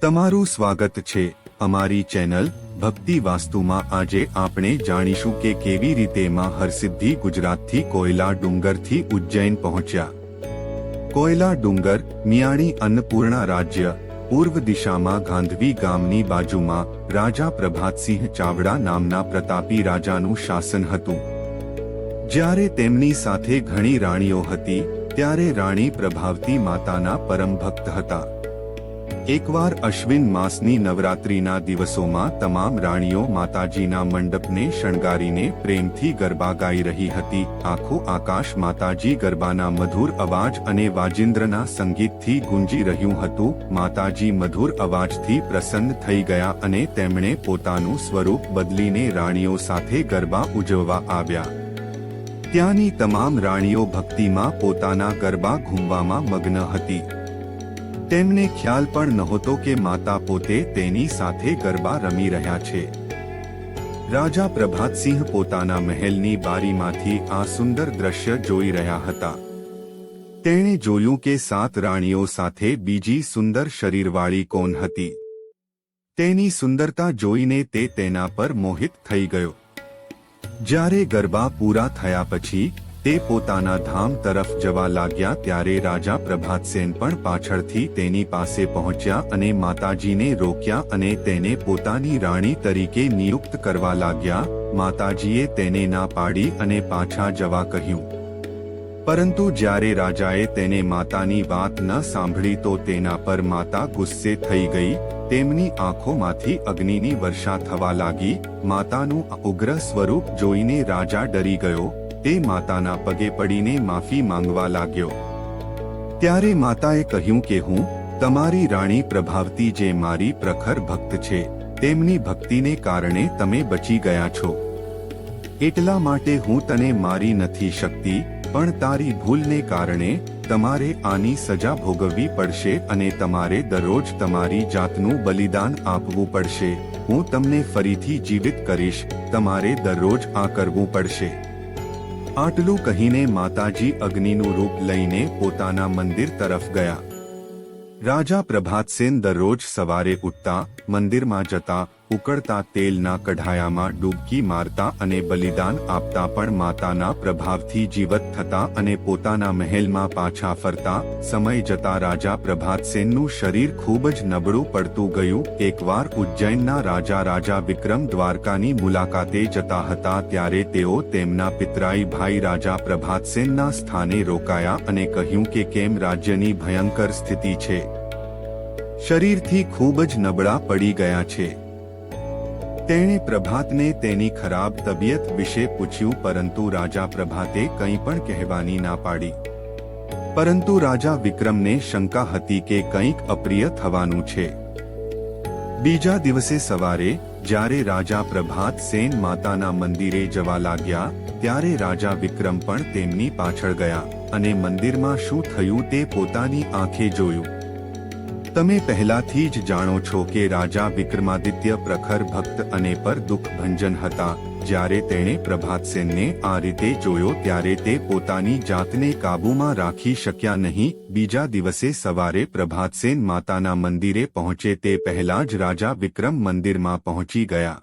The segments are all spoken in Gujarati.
તમારું સ્વાગત છે અમારી ચેનલ ભક્તિ વાસ્તુમાં। આજે આપણે જાણીશું કે કેવી રીતે માં હરસિદ્ધિ ગુજરાતથી કોયલા ડુંગરથી ઉજ્જૈન પહોંચ્યા। કોયલા ડુંગર મિયાણી અન્નપૂર્ણા રાજ્ય પૂર્વ દિશામાં ગાંધવી ગામની બાજુમાં રાજા પ્રભાતસિંહ ચાવડા નામના પ્રતાપી રાજાનું શાસન હતું। જ્યારે તેમની સાથે ઘણી રાણીઓ હતી ત્યારે રાણી પ્રભાવતી માતાના પરમ ભક્ત હતા। એકવાર અશ્વિન માસની નવરાત્રિના દિવસોમાં તમામ રાણીઓ માતાજીના મંડપને શણગારીને પ્રેમથી ગરબા ગાઈ રહી હતી। આખું આકાશ માતાજી ગરબાના મધુર અવાજ અને વાજિંદ્રના સંગીતથી ગુંજી રહ્યું હતું। માતાજી મધુર અવાજથી પ્રસન્ન થઈ ગયા અને તેમણે પોતાનું સ્વરૂપ બદલીને રાણીઓ સાથે ગરબા ઉજવવા આવ્યા। ત્યાંની તમામ રાણીઓ ભક્તિમાં પોતાના ગરબા ઘૂમવામાં મગ્ન હતી। તેમને ખ્યાલ પણ નહોતો કે માતા પોતે તેની સાથે ગરબા રમી રહ્યા છે। રાજા પ્રભાતસિંહ પોતાના મહેલની બારીમાંથી આ સુંદર દ્રશ્ય જોઈ રહ્યા હતા। તેણે જોયું કે 7 રાણીઓ સાથે બીજી સુંદર શરીરવાળી કોણ હતી। તેની સુંદરતા જોઈને તે તેના પર મોહિત થઈ ગયો। જ્યારે ગરબા પૂરા થયા પછી તે પોતાના ધામ તરફ જવા લાગ્યા ત્યારે રાજા પ્રભાતસેન પણ પાછળથી તેની પાસે પહોંચ્યા અને માતાજીને રોક્યા અને તેને પોતાની રાણી તરીકે નિયુક્ત કરવા લાગ્યા। માતાજીએ તેને ના પાડી અને પાછા જવા કહ્યું, પરંતુ જ્યારે રાજાએ તેને માતાની વાત ન સાંભળી તો તેના પર માતા ગુસ્સે થઈ ગઈ। તેમની આંખોમાંથી અગ્નિની વર્ષા થવા લાગી। માતાનું ઉગ્ર સ્વરૂપ જોઈને રાજા ડરી ગયો। તે માતાના પગે પડીને માફી માંગવા લાગ્યો। ત્યારે માતાએ કહ્યું કે હું તમારી રાણી પ્રભાવતી જે મારી પ્રખર ભક્ત છે, તેમની ભક્તિને કારણે તમે બચી ગયા છો, એટલા માટે હું તને મારી નથી શકતી, પણ તારી ભૂલને કારણે તમારે આની સજા ભોગવવી પડશે અને તમારે દરરોજ તમારી જાતનું બલિદાન આપવું પડશે। હું તમને ફરીથી જીવિત કરીશ, તમારે દરરોજ આ કરવું પડશે। આટલું કહીને માતાજી અગ્નિનું રૂપ લઈને પોતાના મંદિર તરફ ગયા। રાજા પ્રભાતસેન દરરોજ સવારે ઉઠતા, મંદિરમાં જતા, ઉકળતા તેલના કઢાયામાં ડૂબકી મારતા અને બલિદાન આપતા પણ માતાના પ્રભાવથી જીવત થતા અને પોતાના મહેલમાં પાછા ફરતા। સમય જતા રાજા પ્રભાતસેનનું શરીર ખૂબ જ નબળું પડતું ગયું। એકવાર ઉજ્જૈનના રાજા વિક્રમ દ્વારકાની મુલાકાતે જતા હતા ત્યારે તેઓ તેમના પિતરાઈ ભાઈ રાજા પ્રભાતસેનના સ્થાને રોકાયા અને કહ્યું કે કેમ રાજ્યની ભયંકર સ્થિતિ છે, શરીરથી ખૂબ જ નબળા પડી ગયા છે। તેણે પ્રભાતને તેની ખરાબ તબિયત વિશે પૂછ્યું, પરંતુ રાજા પ્રભાતે કંઈ પણ કહેવાની ના પાડી। પરંતુ રાજા વિક્રમને શંકા હતી કે કંઈક અપ્રિય થવાનું છે। બીજા દિવસે સવારે જ્યારે રાજા પ્રભાતસેન માતાના મંદિરે જવા લાગ્યા ત્યારે રાજા વિક્રમ પણ તેમની પાછળ ગયા અને મંદિરમાં શું થયું તે પોતાની આંખે જોયું। તમે પહેલાથી જ જાણો છો કે રાજા વિક્રમાદિત્ય પ્રખર ભક્ત અને પર દુઃખ ભંજન હતા। જ્યારે તેણે પ્રભાતસેનને આ રીતે જોયો ત્યારે તે પોતાની જાતને કાબૂમાં રાખી શક્યા નહીં। બીજા દિવસે સવારે પ્રભાતસેન માતાના મંદિરે પહોંચે તે પહેલા જ રાજા વિક્રમ મંદિરમાં પહોંચી ગયા।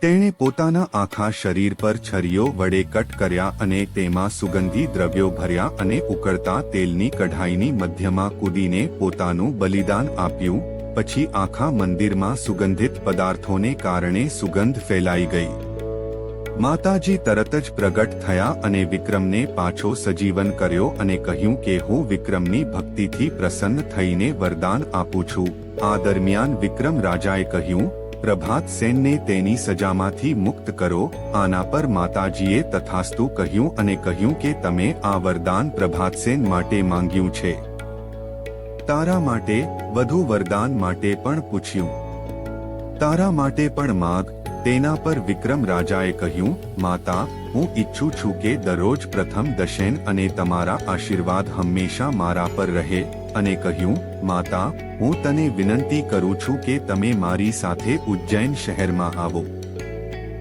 તેણે પોતાના આખા શરીર પર છરીઓ વડે કટ કર્યા અને તેમાં સુગંધી દ્રવ્યો ભર્યા અને ઉકળતા તેલની કઢાઈની મધ્યમાં કૂદીને પોતાનું બલિદાન આપ્યું। પછી આખા મંદિરમાં સુગંધિત પદાર્થોને કારણે સુગંધ ફેલાઈ ગઈ। માતાજી તરત જ પ્રગટ થયા અને વિક્રમને પાછો સજીવન કર્યો અને કહ્યું કે હું વિક્રમની ભક્તિથી પ્રસન્ન થઈને વરદાન આપું છું। આ દરમિયાન વિક્રમ રાજાએ કહ્યું, પ્રભાતસેનને તેની સજામાંથી મુક્ત કરો। આના પર માતાજીએ તથાસ્તુ કહ્યું અને કહ્યું કે તમે આ વરદાન પ્રભાતસેન માટે માંગ્યું છે, તારા માટે વધુ વરદાન માટે પણ પૂછ્યું, તારા માટે પણ માગ। તેના પર વિક્રમ રાજાએ કહ્યું, માતા, હું ઈચ્છું છું કે દરરોજ પ્રથમ દશેન અને તમારા આશીર્વાદ હંમેશા મારા પર રહે। અને કહ્યું, માતા, હું તને વિનંતી કરું છું કે તમે મારી સાથે ઉજ્જૈન શહેરમાં આવો।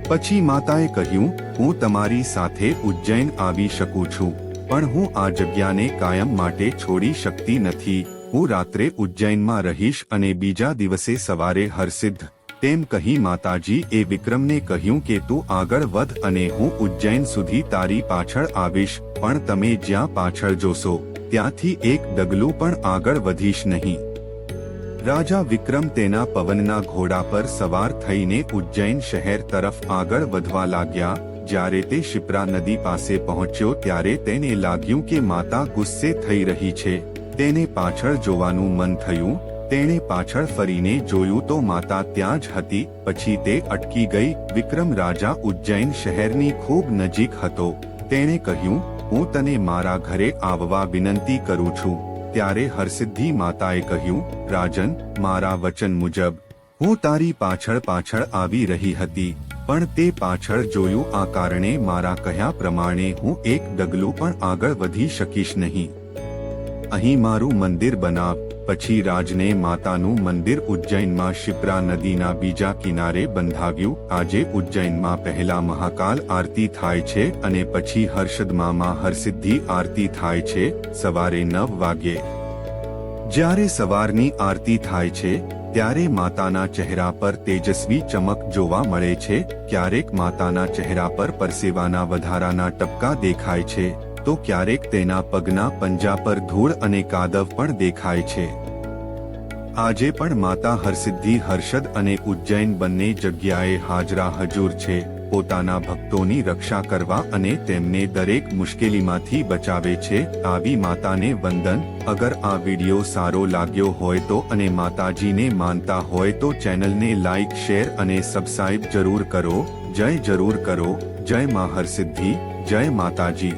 પછી માતાએ કહ્યું, હું તમારી સાથે ઉજ્જૈન આવી શકું છું, પણ હું આ જગ્યાને કાયમ માટે છોડી શકતી નથી। હું રાત્રે ઉજ્જૈનમાં રહીશ અને બીજા દિવસે સવારે હરસિદ્ધ તેમ કહી માતાજી એ વિક્રમને કહ્યું કે તું આગળ વધ અને હું ઉજ્જૈન સુધી તારી પાછળ આવીશ, પણ તમે જ્યાં પાછળ જોશો ત્યાંથી એક ડગલું પણ આગળ વધીશ નહીં. રાજા વિક્રમ તેના પવનના ઘોડા પર સવાર થઈને ઉજ્જૈન શહેર તરફ આગળ વધવા લાગ્યા. જ્યારે તે શિપ્રા નદી પાસે પહોંચ્યો ત્યારે તેને લાગ્યું કે માતા ગુસ્સે થઈ રહી છે. તેને પાછળ જોવાનું મન થયું. તેણે પાછળ ફરીને જોયું તો માતા ત્યાં જ હતી. પછી તે અટકી ગઈ. વિક્રમ રાજા ઉજ્જૈન શહેરની ખૂબ નજીક હતો. તેણે કહ્યું, હું તને મારા ઘરે આવવા વિનંતી કરું છું. ત્યારે હરસિદ્ધિ માતાએ કહ્યું, રાજન, મારા વચન મુજબ હું તારી પાછળ આવી રહી હતી, પણ તે પાછળ જોયું આ કારણે મારા કહ્યા પ્રમાણે હું એક ડગલું પણ આગળ વધી શકીશ નહીં. અહીં મારું મંદિર બનાવ. પછી રાજને માતાનું મંદિર ઉજ્જૈનમાં શિપ્રા નદીના બીજા કિનારે બંધાવ્યું. આજે ઉજ્જૈનમાં પહેલા મહાકાલ આરતી થાય છે અને પછી હર્ષદમાં હરસિદ્ધિ આરતી થાય છે સવારે 9 વાગ્યે. જ્યારે સવારની આરતી થાય છે ત્યારે માતાના ચહેરા પર તેજસ્વી ચમક જોવા મળે છે. ક્યારેક માતાના ચહેરા પર પરસેવાના વધારાના ટપકા દેખાય છે, તો ક્યારેક તેના પગના પંજા પર ધૂળ અને કાદવ પણ દેખાય છે. આજે પણ માતા હરસિદ્ધિ હર્ષદ અને ઉજ્જૈન બંને જગ્યાએ હાજરા હજુર છે, પોતાના ભક્તોની રક્ષા કરવા અને તેમને દરેક મુશ્કેલીમાંથી બચાવે છે. આવી માતાને વંદન. અગર આ વિડિયો સારો લાગ્યો હોય તો અને માતાજીને માનતા હોય તો ચેનલને લાઈક, શેર અને સબસ્ક્રાઇબ જરૂર કરો. જય જરૂર કરો. જય મા હરસિદ્ધિ. જય માતાજી.